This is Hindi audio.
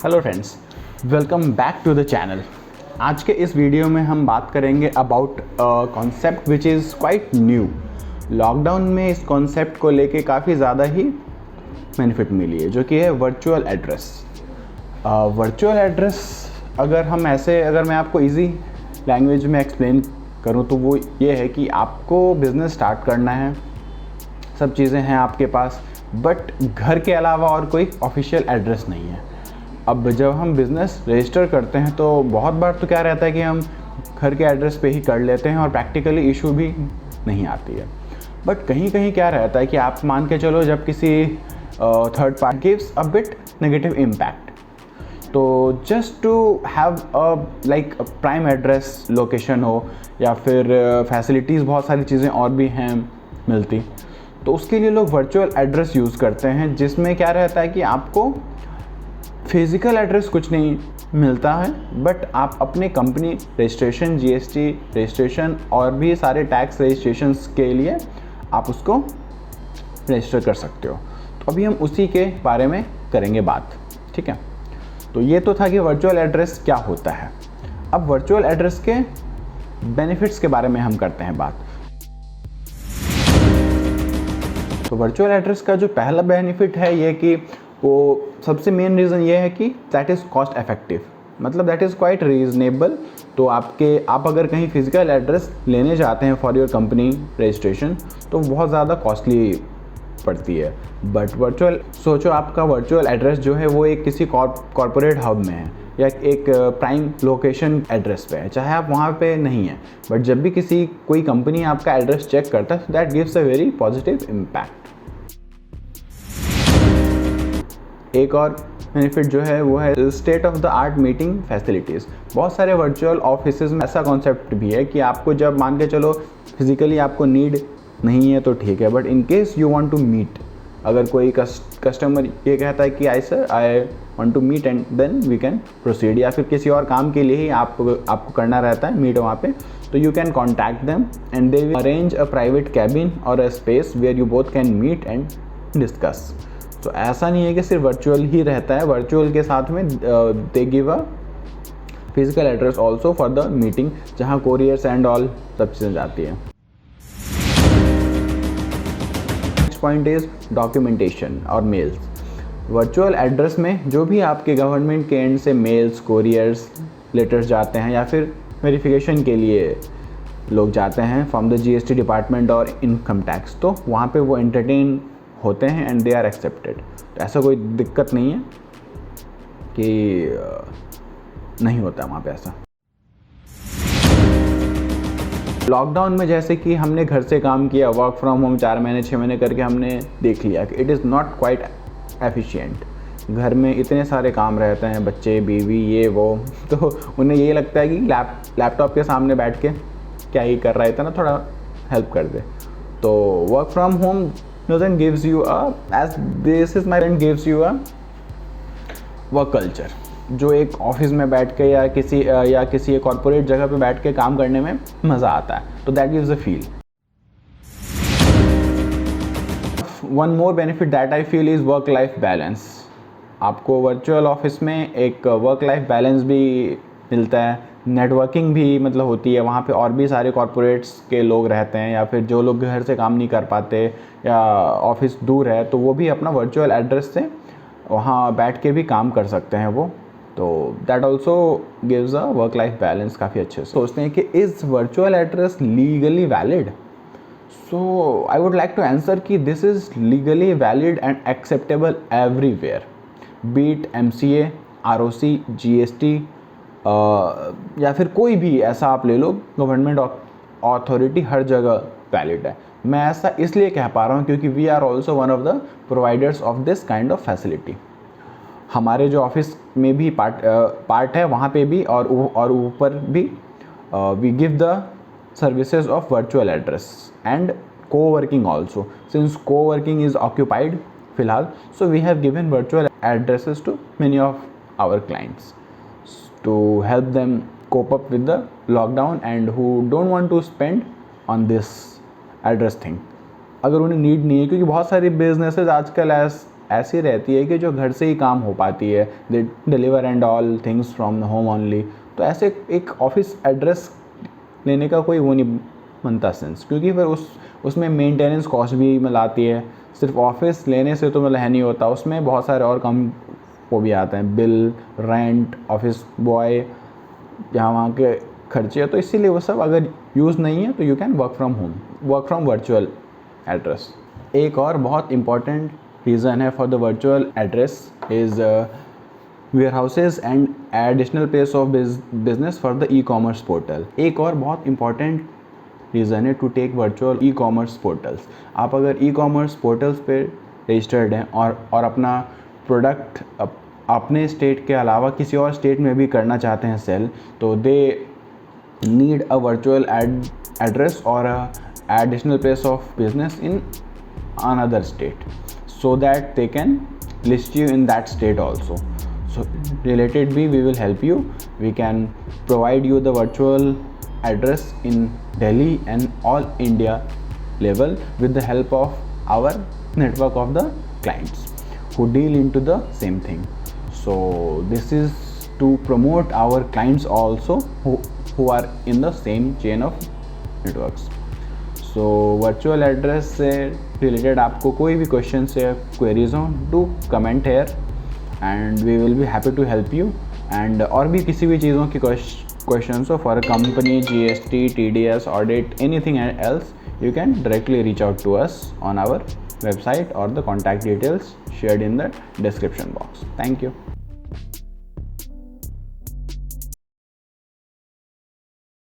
Hello friends, welcome back to the channel. आज के इस वीडियो में हम बात करेंगे about concept which is quite new. Lockdown में इस कॉन्सेप्ट को लेके काफ़ी ज़्यादा ही बेनिफिट मिली है, जो कि है वर्चुअल एड्रेस। वर्चुअल एड्रेस अगर मैं आपको इजी लैंग्वेज में एक्सप्लेन करूँ तो वो ये है कि आपको बिज़नेस स्टार्ट करना है, सब चीज़ें हैं आपके पास, बट घर के अलावा और कोई ऑफिशियल एड्रेस नहीं है। अब जब हम बिज़नेस रजिस्टर करते हैं तो बहुत बार तो क्या रहता है कि हम घर के एड्रेस पे ही कर लेते हैं और प्रैक्टिकली इशू भी नहीं आती है। बट कहीं कहीं क्या रहता है कि आप मान के चलो, जब किसी third party gives a bit negative impact, तो just to have like prime address location हो या फिर फैसिलिटीज़ बहुत सारी चीज़ें और भी हैं मिलती, तो उसके लिए लोग वर्चुअल एड्रेस यूज़ करते हैं, जिसमें क्या रहता है कि आपको फिज़िकल एड्रेस कुछ नहीं मिलता है, बट आप अपने कंपनी रजिस्ट्रेशन, जीएसटी रजिस्ट्रेशन और भी सारे टैक्स रजिस्ट्रेशंस के लिए आप उसको रजिस्टर कर सकते हो। तो अभी हम उसी के बारे में करेंगे बात, ठीक है। तो ये तो था कि वर्चुअल एड्रेस क्या होता है। अब वर्चुअल एड्रेस के बेनिफिट्स के बारे में हम करते हैं बात। तो वर्चुअल एड्रेस का जो पहला बेनिफिट है ये कि वो सबसे मेन रीज़न ये है कि दैट इज़ कॉस्ट इफेक्टिव, मतलब दैट इज़ क्वाइट रीजनेबल। तो आप अगर कहीं फिजिकल एड्रेस लेने जाते हैं फॉर योर कंपनी रजिस्ट्रेशन तो बहुत ज़्यादा कॉस्टली पड़ती है। बट वर्चुअल, सोचो आपका वर्चुअल एड्रेस जो है वो एक किसी कॉर्पोरेट हब में है या एक प्राइम लोकेशन एड्रेस पे है, चाहे आप वहाँ पे नहीं हैं, बट जब भी कोई कंपनी आपका एड्रेस चेक करता है, that gives a very positive impact. एक और बेनिफिट जो है वो है state of the art meeting facilities. बहुत सारे वर्चुअल ऑफिसेज में ऐसा कॉन्सेप्ट भी है कि आपको जब मान के चलो फिजिकली आपको नीड नहीं है तो ठीक है, but in case you want to meet, अगर कोई कस्टमर ये कहता है कि I want to meet and then we can proceed, या फिर किसी और काम के लिए ही आपको करना रहता है मीट वहाँ पे, तो you can contact them and they will arrange a private cabin और a space where you both can meet and discuss. तो ऐसा नहीं है कि सिर्फ वर्चुअल ही रहता है, वर्चुअल के साथ में they give a physical address also for the meeting, जहाँ कोरियर्स एंड ऑल सब चीज़ें जाती है। नेक्स्ट पॉइंट इज डॉक्यूमेंटेशन और मेल्स। वर्चुअल एड्रेस में जो भी आपके गवर्नमेंट के एंड से मेल्स, कोरियर्स, लेटर्स जाते हैं या फिर वेरिफिकेशन के लिए लोग जाते हैं फ्रॉम द जीएसटी डिपार्टमेंट और इनकम टैक्स, तो वहाँ पे वो एंटरटेन होते हैं एंड दे आर एक्सेप्टेड। तो ऐसा कोई दिक्कत नहीं है कि नहीं होता वहाँ पे ऐसा। लॉकडाउन में जैसे कि हमने घर से काम किया, वर्क फ्रॉम होम 4 महीने 6 महीने करके हमने देख लिया कि it is not quite efficient. घर में इतने सारे काम रहते हैं, बच्चे, बीवी, ये वो, तो उन्हें ये लगता है कि लैपटॉप के सामने बैठ के क्या ही कर रहा है, इतना थोड़ा हेल्प कर दे। तो work from home doesn't gives you as this is my friend gives you a work culture, जो एक ऑफिस में बैठ के या किसी कॉर्पोरेट जगह पे बैठ के काम करने में मज़ा आता है, तो that gives a feel. One more benefit that I feel is work life balance. आपको वर्चुअल ऑफिस में एक वर्क लाइफ बैलेंस भी मिलता है, नेटवर्किंग भी मतलब होती है वहाँ पे, और भी सारे कॉर्पोरेट्स के लोग रहते हैं या फिर जो लोग घर से काम नहीं कर पाते या ऑफिस दूर है, तो वो भी अपना वर्चुअल एड्रेस से वहाँ बैठ के भी काम कर सकते हैं वो। तो that also gives a work life balance. काफ़ी अच्छे से सोचते हैं कि is virtual address legally valid? So I would like to answer कि this is legally valid and acceptable everywhere, be it MCA, ROC, GST या फिर कोई भी ऐसा आप ले लो, गवर्नमेंट अथॉरिटी, हर जगह वैलिड है। मैं ऐसा इसलिए कह पा रहा हूँ क्योंकि we are also one of the providers of this kind of facility. हमारे जो ऑफिस में भी पार्ट है वहाँ पे भी और ऊपर भी we give the services of virtual address and co-working also, since co-working is occupied फिलहाल, so we have given virtual addresses to many of our clients to help them cope up with the lockdown and who don't want to spend on this address thing, अगर उन्हें नीड नहीं है, क्योंकि बहुत सारी बिजनेसेस आजकल ऐसी रहती है कि जो घर से ही काम हो पाती है, दे deliver and all things from home only. तो ऐसे एक ऑफिस एड्रेस लेने का कोई वो नहीं बनता सेंस, क्योंकि फिर उसमें मेंटेनेंस कॉस्ट भी मतलब आती है। सिर्फ ऑफिस लेने से तो मतलब है नहीं होता, उसमें बहुत सारे और काम वो भी आते हैं, बिल, रेंट, ऑफिस बॉय, यहाँ वहाँ के खर्चे हैं। तो इसीलिए वो सब अगर यूज़ नहीं है तो you can work from home, work from virtual address. एक और बहुत इंपॉर्टेंट रीज़न है for the virtual address is warehouses and additional place of business for the e-commerce portal। एक और बहुत इंपॉर्टेंट रीज़न है to take virtual e-commerce portals. आप अगर ई-कॉमर्स पोर्टल्स पे रजिस्टर्ड हैं और अपना प्रोडक्ट अपने स्टेट के अलावा किसी और स्टेट में भी करना चाहते हैं सेल, तो they need a virtual address और additional place of business in another state so that they can list you in that state also. So related B, we will help you. We can provide you the virtual address in Delhi and all India level with the help of our network of the clients who deal into the same thing. So this is to promote our clients also who are in the same chain of networks. So virtual एड्रेस से रिलेटेड आपको कोई भी क्वेश्चन या क्वेरीज हो, do comment here and we will be happy to help you. And और भी किसी भी चीज़ों की क्वेश्चन हो for company, GST, TDS, audit, anything else, you can directly reach out to us on our website or the contact details shared in the description box. Thank you.